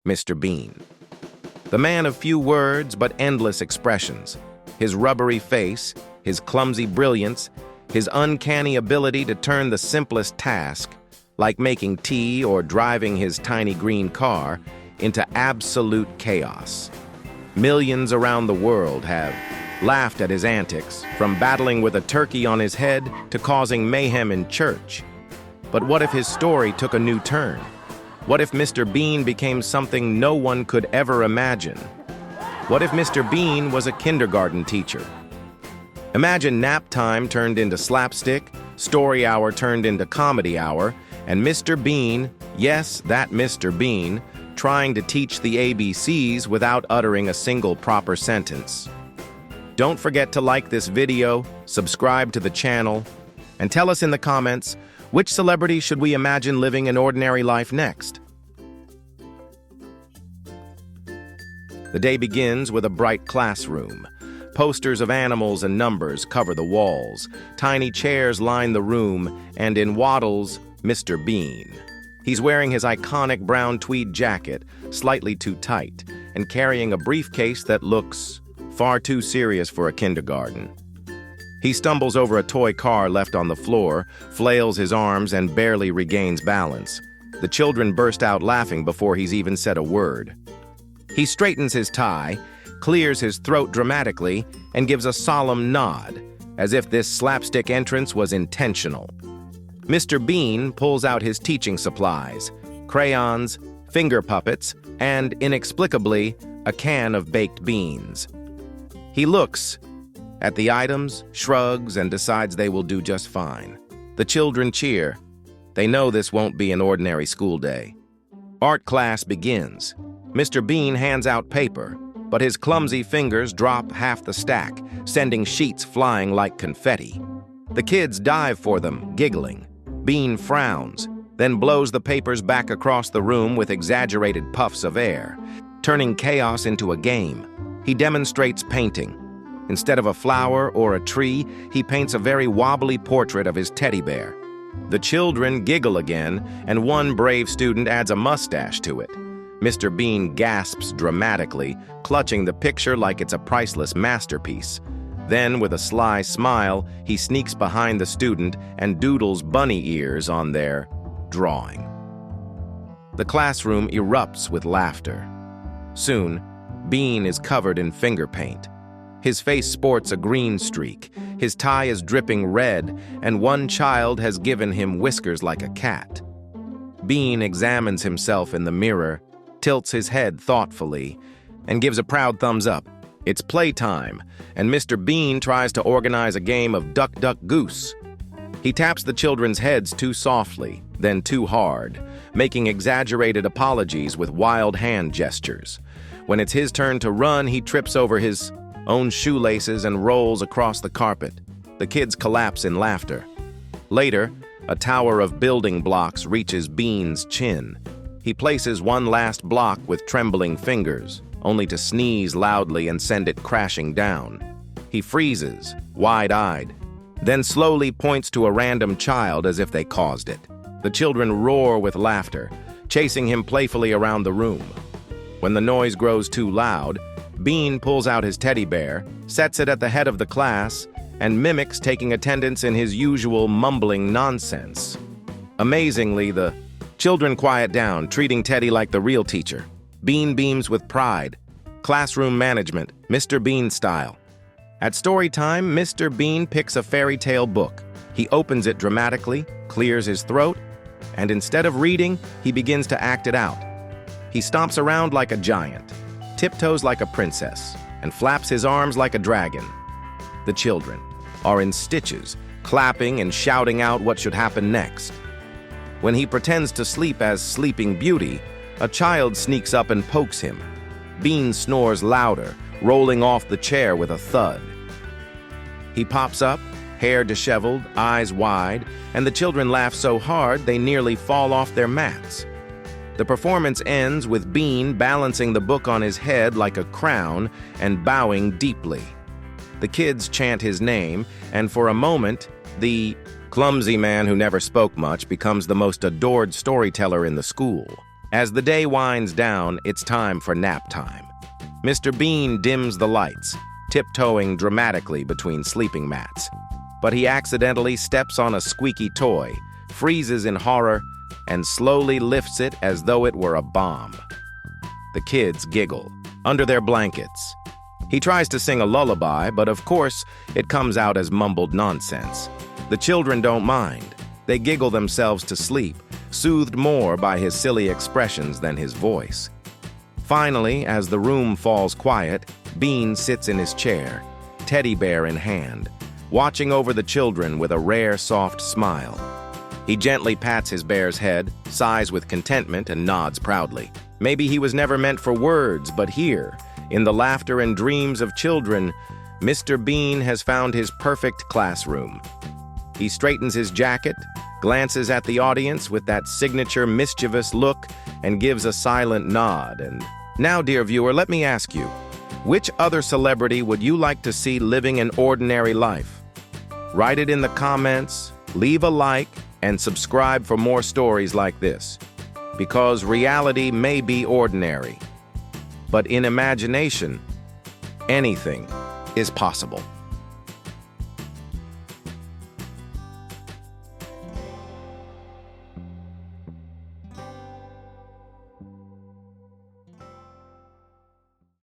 Mr. Bean. The man of few words but endless expressions. His rubbery face, his clumsy brilliance, his uncanny ability to turn the simplest task, like making tea or driving his tiny green car, into absolute chaos. Millions around the world have laughed at his antics, from battling with a turkey on his head to causing mayhem in church. But what if his story took a new turn? What if Mr. Bean became something no one could ever imagine? What if Mr. Bean was a kindergarten teacher? Imagine nap time turned into slapstick, story hour turned into comedy hour, and Mr. Bean, yes, that Mr. Bean, trying to teach the ABCs without uttering a single proper sentence. Don't forget to like this video, subscribe to the channel, and tell us in the comments, which celebrity should we imagine living an ordinary life next? The day begins with a bright classroom. Posters of animals and numbers cover the walls. Tiny chairs line the room, and in waddles, Mr. Bean. He's wearing his iconic brown tweed jacket, slightly too tight, and carrying a briefcase that looks far too serious for a kindergarten. He stumbles over a toy car left on the floor, flails his arms, and barely regains balance. The children burst out laughing before he's even said a word. He straightens his tie, clears his throat dramatically, and gives a solemn nod, as if this slapstick entrance was intentional. Mr. Bean pulls out his teaching supplies, crayons, finger puppets, and, inexplicably, a can of baked beans. He looks at the items, shrugs, and decides they will do just fine. The children cheer. They know this won't be an ordinary school day. Art class begins. Mr. Bean hands out paper, but his clumsy fingers drop half the stack, sending sheets flying like confetti. The kids dive for them, giggling. Bean frowns, then blows the papers back across the room with exaggerated puffs of air, turning chaos into a game. He demonstrates painting. Instead of a flower or a tree, he paints a very wobbly portrait of his teddy bear. The children giggle again, and one brave student adds a mustache to it. Mr. Bean gasps dramatically, clutching the picture like it's a priceless masterpiece. Then, with a sly smile, he sneaks behind the student and doodles bunny ears on their drawing. The classroom erupts with laughter. Soon, Bean is covered in finger paint. His face sports a green streak, his tie is dripping red, and one child has given him whiskers like a cat. Bean examines himself in the mirror, tilts his head thoughtfully, and gives a proud thumbs up. It's playtime, and Mr. Bean tries to organize a game of duck, duck, goose. He taps the children's heads too softly, then too hard, making exaggerated apologies with wild hand gestures. When it's his turn to run, he trips over his own shoelaces and rolls across the carpet. The kids collapse in laughter. Later, a tower of building blocks reaches Bean's chin. He places one last block with trembling fingers, only to sneeze loudly and send it crashing down. He freezes, wide-eyed, then slowly points to a random child as if they caused it. The children roar with laughter, chasing him playfully around the room. When the noise grows too loud, Bean pulls out his teddy bear, sets it at the head of the class, and mimics taking attendance in his usual mumbling nonsense. Amazingly, the children quiet down, treating Teddy like the real teacher. Bean beams with pride. Classroom management, Mr. Bean style. At story time, Mr. Bean picks a fairy tale book. He opens it dramatically, clears his throat, and instead of reading, he begins to act it out. He stomps around like a giant, tiptoes like a princess, and flaps his arms like a dragon. The children are in stitches, clapping and shouting out what should happen next. When he pretends to sleep as Sleeping Beauty, a child sneaks up and pokes him. Bean snores louder, rolling off the chair with a thud. He pops up, hair disheveled, eyes wide, and the children laugh so hard they nearly fall off their mats. The performance ends with Bean balancing the book on his head like a crown and bowing deeply. The kids chant his name, and for a moment, the clumsy man who never spoke much becomes the most adored storyteller in the school. As the day winds down, it's time for nap time. Mr. Bean dims the lights, tiptoeing dramatically between sleeping mats. But he accidentally steps on a squeaky toy, freezes in horror, and slowly lifts it as though it were a bomb. The kids giggle, under their blankets. He tries to sing a lullaby, but of course, it comes out as mumbled nonsense. The children don't mind. They giggle themselves to sleep, soothed more by his silly expressions than his voice. Finally, as the room falls quiet, Bean sits in his chair, teddy bear in hand, watching over the children with a rare, soft smile. He gently pats his bear's head, sighs with contentment, and nods proudly. Maybe he was never meant for words, but here, in the laughter and dreams of children, Mr. Bean has found his perfect classroom. He straightens his jacket, glances at the audience with that signature mischievous look, and gives a silent nod. And now, dear viewer, let me ask you, which other celebrity would you like to see living an ordinary life? Write it in the comments, leave a like, and subscribe for more stories like this. Because reality may be ordinary, but in imagination, anything is possible.